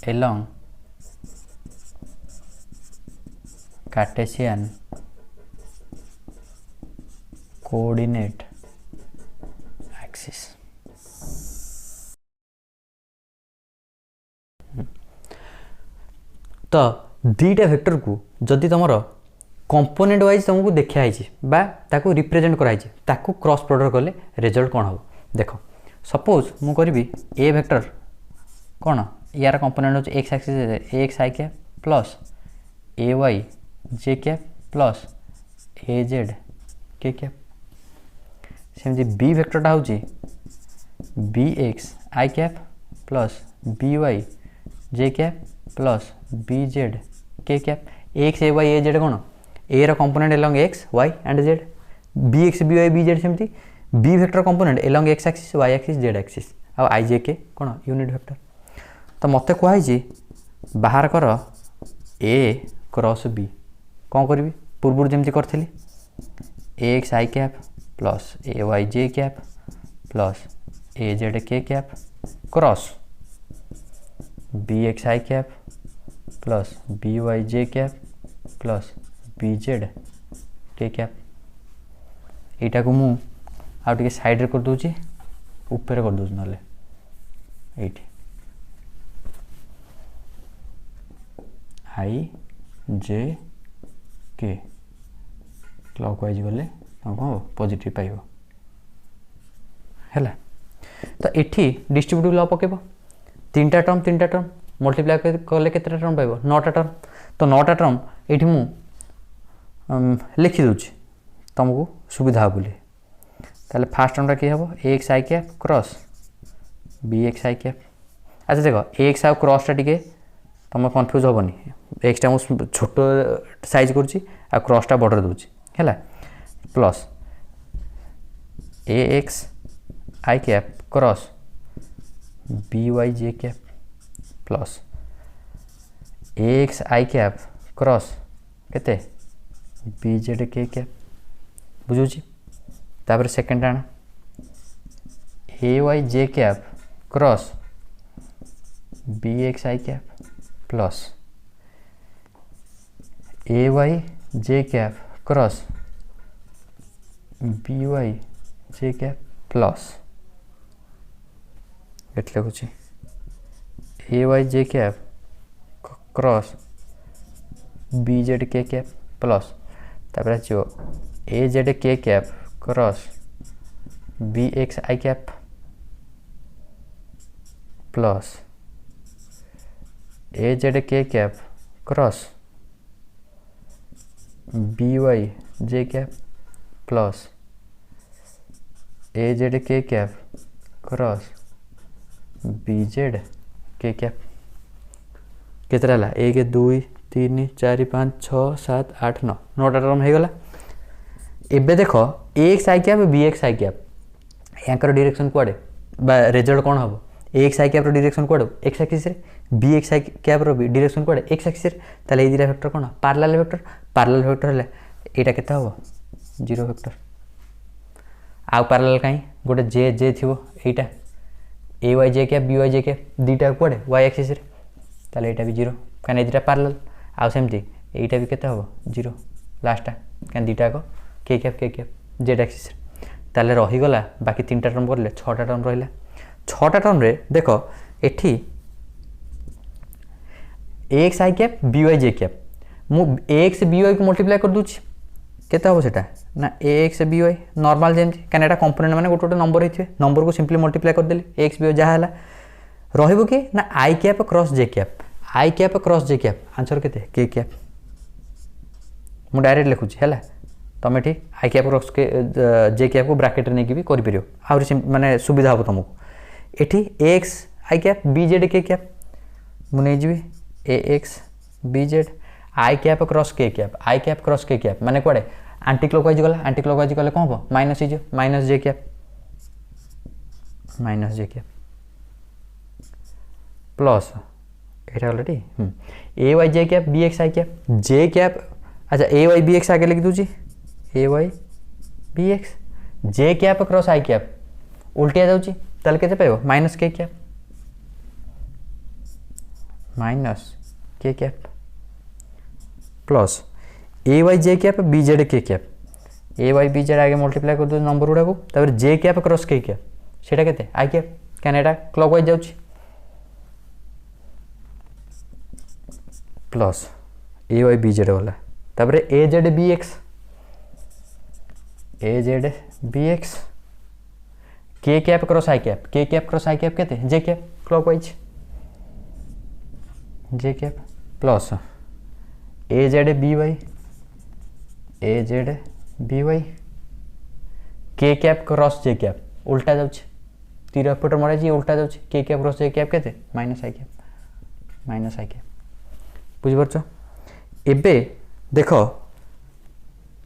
A: along Cartesian coordinate axis। तो दीटा वेक्टर को जदि तुम कंपोनेंट वाइज तुमको देखाई ताको रिप्रेजेंट कराई ताको क्रॉस प्रोडक्ट कले रिजल्ट कौन हम देख सपोज मु करी ए वेक्टर कौन यार कंपोनेंट हो x axis x i cap plus A y j cap plus A z k cap सेमती बी वेक्टरटा हूँ B x i cap plus B y j cap plus B z k cap x A y A z कौन A component along x y and z B x B y B z सेमती B vector component along x axis y axis z axis आ i जे के कौन unit vector. तो मत कहुई बाहर कर ए cross B कौन करी पूर्व जमी करी ए x i cap plus A y j cap plus A z k cap cross B x i cap plus B y j cap plus B z k cap यहाँ को मु आउ टे साइड कर दूची ऊपर कर दूची ना ये आई जे के क्लॉक वाइज गले कौन पॉजिटिव पाइब है। तो ये डिस्ट्रीब्यूटिव लॉ पकेब तीन टर्म मल्टीप्लाई कले के टर्म पाइब 9टा टर्म। तो 9टा टर्म ये मु लिखी दूची तुमको सुविधा बोली ताले फास्ट टर्मटा किए हम ए x i cap cross B x i cap. अच्छा देख ए एक्स आई क्रॉसटा टी तुम कन्फ्यूज हेनी एक्सटा मुझे छोट साइज कर क्रॉसटा बॉर्डर दूची है plus A x i cap cross B y j cap plus A x i cap cross केते बी जेड के कैप बुझुची। तापर सेकेंड आना ए y j cap cross B x i cap plus A y j cap cross B y j cap plus eight लिखुच A y j cap cross B z k cap plus तापर आसो ए z k cap cross B x i cap plus A z k cap cross B y j cap plus A z k cap cross B z k cap केतरा है 1 2 3 4 5 6 7 8 9 9टा term हो गला। एबे देख ए x i cap B x i cap यांकर direction कुआडे result कौन हम ए x i cap direction कुआडे x axis रे B x i cap direction कुआडे x axis रे ताले ए दिरा वेक्टर कौन पैरेलल वेक्टर है एटा केता हो 0 वेक्टर आउ पैरेलल कहीं गोटे जे जे थी एटा ए y j cap B y j cap दीटा कुआडे Y axis रे ताले एटा भी 0 कहीं दीटा पैरेलल आउ सेमती एटा भी केता हो 0 लास्टा कहीं दीटा को के कैप जेड एक्सिस ताले रहीगला बाकी 3टा टर्म करले 6टा टर्म रहा 6टा टर्म रे देख एठी ए x i cap B y j cap मु ए एक्स बी वाई को मल्टीप्लाई कर दूची केता हो सेटा ना A x B Y normal जेमती कहीं एटा कंपोनेंट माने गोटे गोटे नंबर होइथे नंबर को सिंपली मल्टीप्लाई कर देली ए एक्स बी वाई जहाँ है रहिबो कि ना i cap cross j cap I cap cross j cap answer केते के कैप मु डायरेक्ट लिखुची है तुम ये आई कैप क्रॉस के जे कैप को ब्राकेट नहीं भी कर आहुरी माने सुविधा हम तुमको एटी A x i cap B z k cap मुझे A x B z i cap cross k cap माने कड़े आंटी क्लॉकवाइज गले कौन हम minus minus j cap plus ये already A y j cap B x i cap j cap अच्छा A y B x आगे लिख दूची A y B x j cap cross i cap उल्टिया जाऊँगी ताले केते पाइबो minus k cap minus k cap plus ए y j cap B z k cap ए y B z आगे मल्टीप्लाई कर दो नंबर गुड़ा को j cap cross k cap सेटा केते आई कैप क्या एटा क्लॉकवाइज जाउची प्लस ए वाई बी जेड वाला तापर a z B x k cap cross i cap केते j cap clockwise j cap plus ए z B y k cap cross j cap उल्टा जाउछ तीर एपटर मरा जी उल्टा जाउछ के कैप क्रॉस जे कैप केते minus आई cap बुझि परछ एबे देखो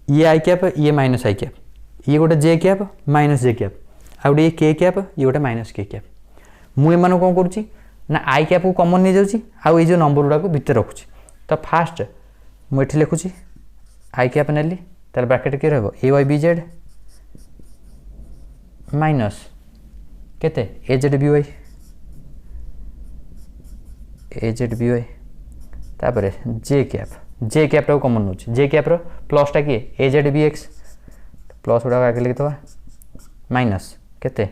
A: ये आई कैप ये माइनस आई कैप ये गोटे जे कैप माइनस जे कैप आ गोटे के कैप ये गोटे माइनस के कैप मु एमान कोन करूची ना आई कैप को कॉमन नहीं जाउची आ ये जो नंबर गुडा को भीतर रखुची तो फास्ट मु एठी लिखुची आई कैप नेली तार ब्रैकेट के रहबो ए वाई बी जेड माइनस केते ए जेड बी वाई तापर जे कैप टा कॉमन नोच जे कैप रो प्लस टा किए ए जेड बी एक्स प्लस गुडा आगे लिखिथवा माइनस केते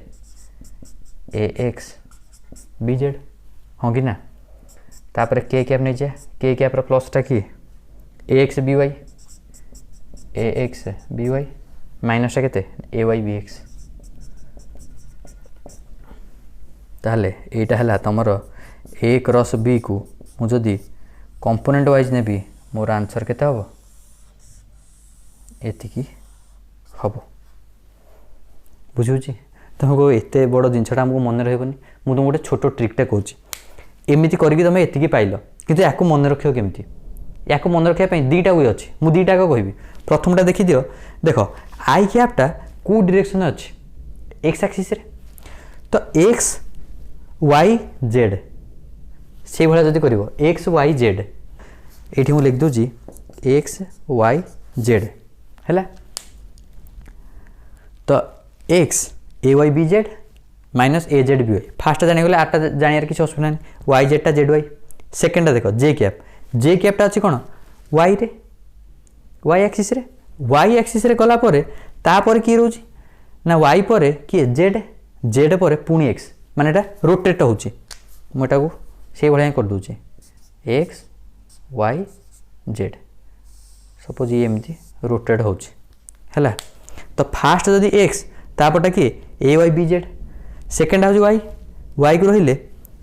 A: ए एक्स बी जेड हाँ कि ना तापर के कैप नहीं जाए के कैप रो प्लस टा किए ए एक्स बी वाई माइनस टा केते ए वाई बी एक्स ताहले एटा हला तमरो ए क्रॉस बी को मु जदी कंपोनेंट वाइज नेबी मोर आंसर केते हबो एतिकी हबो बुझुची तुमको एते बड़ जिनछटा हमको मन रहबनी मु तुम गोटे छोट ट्रिकटा कहूची एमिति करके तुम एतिकी पाइलो किंतु याको मन रखियो केमती याको मन रखिया पई दीटा वे अछि मु दीटा को कहबी प्रथमटा देखि दियो देखो आई कैपटा को डायरेक्शन अछि एक्स एक्सिस रे तो एक्स वाई जेड से भाया जदि करिवो एक्स वाई जेड एठी मु लिख दोजी एक्स वाई जेड हैला तो x A y B z minus A z B Y fast जानी गले आटा जानियार किसी असुविधा नहीं वाई जेडटा जेड वाई सेकेंडटा देखो जे कैपटा अच्छी कौन वाई रे वाई एक्सिस रे गला परे तापर किए रोची ना वाई परे किए जेड परे पुणी एक्स माने एटा रोटेट होची मोटा को से भाया कर दूचे एक्स वाई जेड सपोज ये एमती रोटेट होची हैला तो फास्ट जदि एक्स तापरटा किए ए वाई बी जेड सेकेंड हूँ वाई को रहिले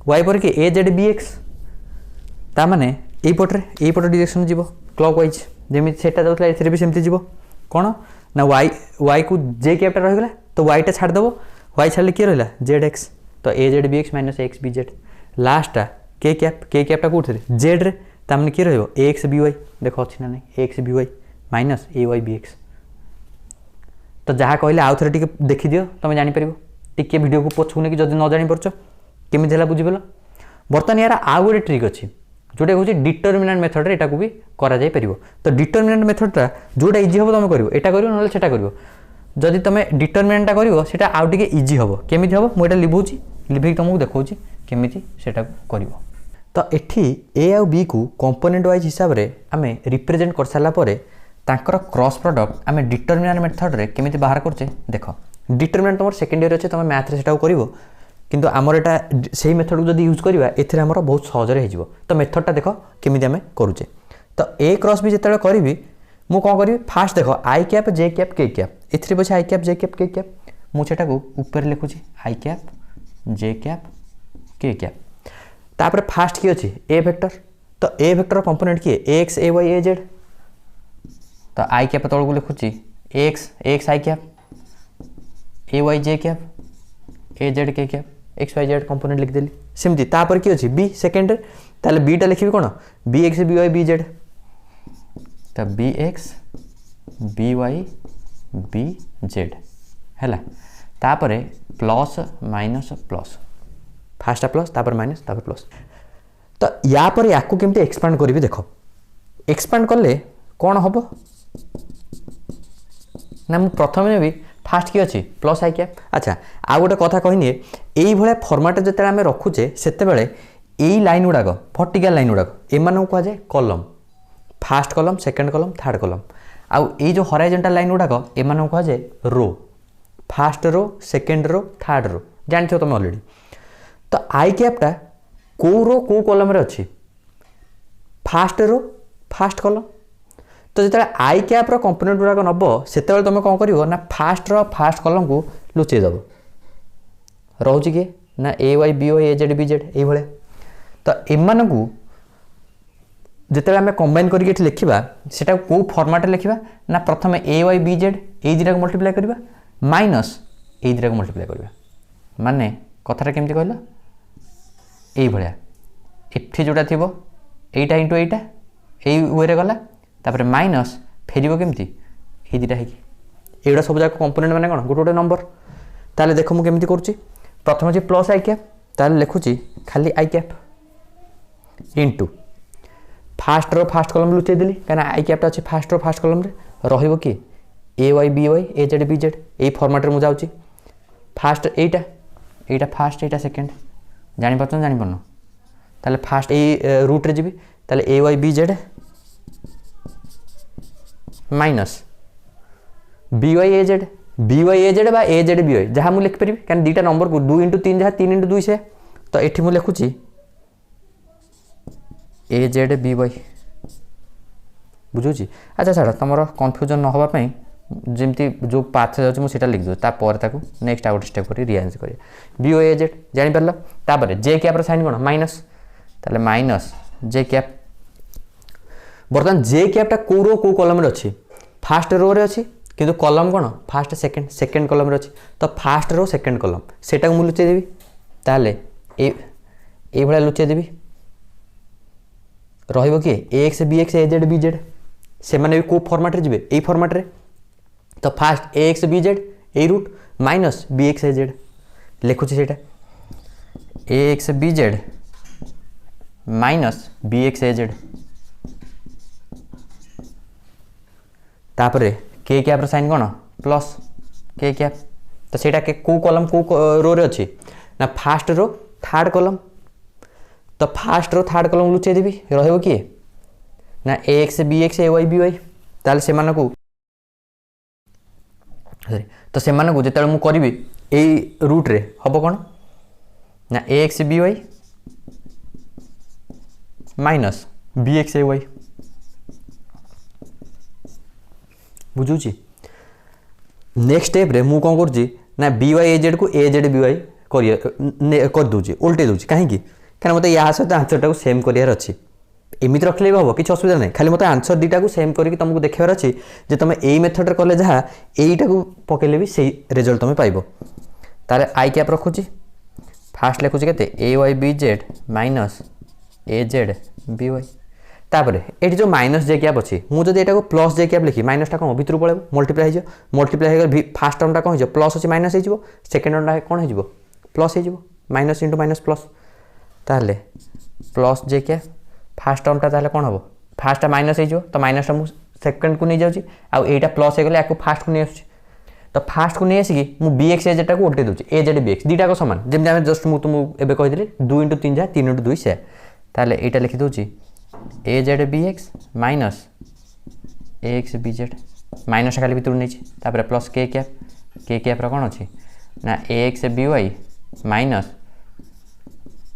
A: वाई पर कि ए जेड बी एक्स ता माने पट डायरेक्शन जीव क्लॉकवाइज जमी सेटा जाउतला एथिरे भी सेमती जीव कौन ना वाई को जे कैपटा रहीगला तो वाईटा छाड़देव वाई छाड़ले किए रहा जेड एक्स तो A z B x minus x B z लास्टा के कैपटा कौन जेड रे तामने किए रहिबो ए एक्स बी वाई देख अच्छी ना नहीं ए x B y minus A y B x तो जहाँ कहले आउ थे टिके देखी दियो तुम जापर टिके वीडियो को पछू नहीं जब न जानी पारछ केमी है बुझीपाल बर्तमान यार आउ गोटे ट्रिक अच्छी जोटा हूँ डिटरमिनेंट मेथड रे भी करा जाय परिबो तो डिटरमिनेंट मेथडटा जोटा इजी हम तुम करो एटा करो ना सेटा करो जदि तुम डिटरमिनेंटटा करो सेटा आउ टिके इजी हम केमी हम मुझे लिभौची लिभेक तुमको देखौची केमी सेटा करिवो तो एठी ए आउ बी को कंपोनेंट वाइज हिसाब रे आमे रिप्रेजेंट कर सारा परे तांकर क्रॉस प्रोडक्ट आमे डिटरमिनेंट मेथड रे केमी बाहर करचे देख डिटरमिनेंट तुम सेकेंड ईयर अच्छे तुम मैथ रे सेटा करिवो किंतु आमर एटा से मेथड को जदि यूज करवा एथिरे हमर बहुत सहज हो तो मेथडटा देख केमी आम करुचे तो ए क्रॉस भी जिते करी मु कौन करी फास्ट देख i cap j cap k cap एथिरे पछे i cap j cap k cap मुझे ऊपर लिखुची i cap j cap k cap तापर फास्ट किए अच्छी ए वेक्टर तो ए वेक्टर कंपोनेंट किए x A y A z तो आई कैप तौर को लिखुची x i cap A y j cap A z k cap x y z component लिखदेली सेमती तापर किए अच्छी बी सेकेंड ताले बीटा लिखी कौन B x B y B z तो B x B y B z है तापर plus minus plus first plus तापर माइनस तापर प्लस तो या पर याकू केमती एक्सपांड करी देख एक्सपांड कले कौन हम ना मु प्रथम ने भी फास्ट किए अच्छी प्लस आई कैप अच्छा आ गोटे कथा कहनी यही भाया फर्माट जो आम रखुचे से यही लाइन गुड़ाक वर्टिकल लाइन गुड़ाक एम कहुए कलम फास्ट कलम सेकेंड कलम थर्ड कलम आउ ये जो हॉरिजॉन्टल लाइन गुड़ाक एम कहुए row first row second row third row जानते हो तुम ऑलरेडी तो आई कैपटा कौ कलम रे अच्छी फास्ट रो फास्ट कलम तो जो आई कैप्र कंपोनेंट गुड़ाक नब से तुम कौन कर ना फास्ट कलम को लुचेदेव रोचे किए ना ए y B y A z B Z ये तो एम को जिते आम कंबाइन करके लिखा से कौ फर्माट लिखा ना प्रथम ए वाई बी जेड ये दुटा को मल्टीप्लाई करवा माइनस ये दुटा को मल्टीप्लाई करवा माने कथाटा केमती कहल ये एफी जोटा थी एटा इंटू एटा ये गला तापर माइनस फेर केमती ये दुटा होगा सब जाक कंपोनेंट मैंने कौन गोटे गोटे नंबर ताले देख मुझे केमती करुँची प्रथम अच्छे प्लस आई कैप ताले लिखुची खाली आई कैप इंटू फास्ट रो फास्ट कलम लुचेई देली कहीं आई कैपटा अच्छे फास्ट रो फास्ट कलम रे कि ए y B y A z B Z ये फर्माट मुझे जाऊँगी फास्ट एटा फास्ट एटा सेकेंड जापर जापर ताले फास्ट ए रूट रे जी ताले A y B z minus B y A z बा ए जेड बी वाई जहाँ मुझे लिखिपारि कहीं दुटा नंबर को 2 इंटू 3 जहाँ 3 इंटू 2 से तो ये मुझे लिखुची ए जेड बी वाई बुझुची अच्छा छाड़ तुम कन्फ्यूजन न होगापाई जमती जो पाथ जाऊँ मुझे लिख दूँ तापर नेक्स्ट आउट स्टेप कर रिअरेंज कर बी ओ ए जेड जापर तापर जे कैप्र साइन कौन माइनस ताले माइनस जे कैप बर्तमान जे कैप्टा कौ रो कौ कलम अच्छी फास्ट रो रे अच्छी किंतु कलम कौन फास्ट सेकेंड सेकेंड कलम अच्छी तो फास्ट रो सेकेंड कलम सेटा को लुचेई देवी ताले ये भाया लुचेई देवी रहिबो कि ए x B x A z B Z से माने भी कौ फर्माट रे जिवे ए फर्माट रे तो first A x B z A root minus B x A z लिखुची सेटा A x B z minus B x A z तापरे के कैप्र साइन कौन प्लस के कैप तो सेटा के कौ कलम कौ रो रे अच्छी ना फास्ट रो थर्ड कलम तो फास्ट रो थर्ड कलम लुचेई देवी रहिबो किए ना A x B x A y B Y ताले से मानकु तो से मानकु जेतेबेले मु करिवि ए रूट रे हबो कोन ना A x B y minus B x A y बुझुची नेक्स्ट स्टेप रे मु कौन करुँची ना बी वाई ए जेड को ए जेड बी वाई कर दूची उल्टे दूची कहीं क्या मतलब या सहित आंसरटा को सेम करार अच्छी एमती रखले भी हम किसी असुविधा नहीं खाली मतलब आंसर दुटा को सेम करके तुमको देखार अच्छी जे तुम यही मेथड रे कले जहाँ यहीटा को पकेले भी सही रिजल्ट तुम पाइब तारे आई कैप रखुची फास्ट लिखुची के ए y B z minus A z B Y तापर ये जो माइनस जे कैप अच्छी मुझे यहाँ प्लस जे कैप लिखी माइनसटा कौन भितर पड़े मल्टीप्लाई हो मल्टीप्लाई हो फास्ट टर्मटा कौन हो प्लस अच्छी माइनस हो सेकेंड टर्मटा कौन हो प्लस हो माइनस इंटू माइनस प्लस ताहले प्लस जे कैप फास्ट टर्मटा ताहले कौन हम फास्टा माइनस हो तो माइनसटा मुझे सेकेंड को नहीं जाऊँगी आईटा प्लस हो गले या फास्ट को नहीं आस तो फास्ट को नहीं आसिक मुझे बी एक्स ए जेडटा को उल्टे दूसरी ए जेड बी एक्स दुटा सामान जमी आम जस्ट मुझे तुमको कही 2 इंटू 3 जहाँ 3 इंटू 2 से ताहले यहाँ लिखी दूसरी ए जेड बी एक्स माइनस ए एक्स बी जेड माइनस खाली भितर नहीं प्लस के कैप्र कौन अच्छी ना A x B y minus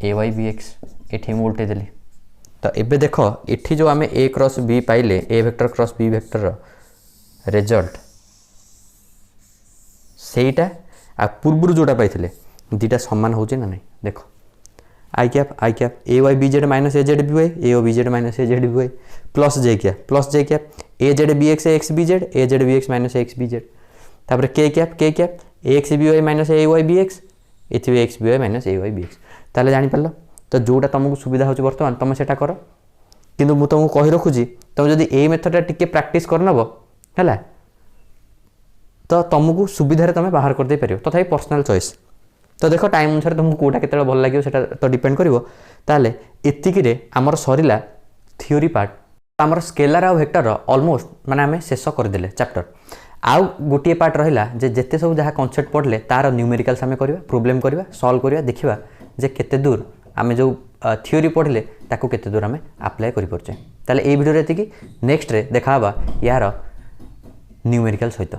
A: A y B x ये मुझे उल्टे देली तो एबे देख ये जो आम ए क्रॉस बी पाइले A vector cross B vector result सेटा आ पूर्व जोटा पाइले दुटा सामान हो ना नहीं देख i cap A y B z minus A z B y A O B z minus A z B y plus j cap A z B x B z A z B x minus x B z तापर k cap A x B y minus A y B x ये x B y minus A y B x ताहले जापर तो जोटा तुमको सुविधा हो बर्तमान तुम से कर कि मुझे तुमको कही रखुची तुम जब ये मेथडा टिके प्रैक्टिस करनब है तो तुमको सुविधा तुम बाहर कर दे पार तथा पर्सनाल चॉइस तो देख टाइम अनुसार तुमको कौटा के भल लगे से तो डिपेंड कर एतिकी आमर सरला थियोरी पार्ट आमर स्केलर आ वेक्टर ऑलमोस्ट माने आम शेष करदे चैप्टर आउ गोटे पार्ट रहा जेते सब जहाँ कन्सेप्ट पढ़ले तार न्यूमेरिकल्स आम करवा प्रोब्लेम करवा सॉल्व करवा देखा जे केते दूर आम जो थियोरी पढ़ले ताको केते दूर आम आप्लाय करें ताले ये भिडियो ये नेक्स्ट रे देखा यार न्यूमेरिकल सहित।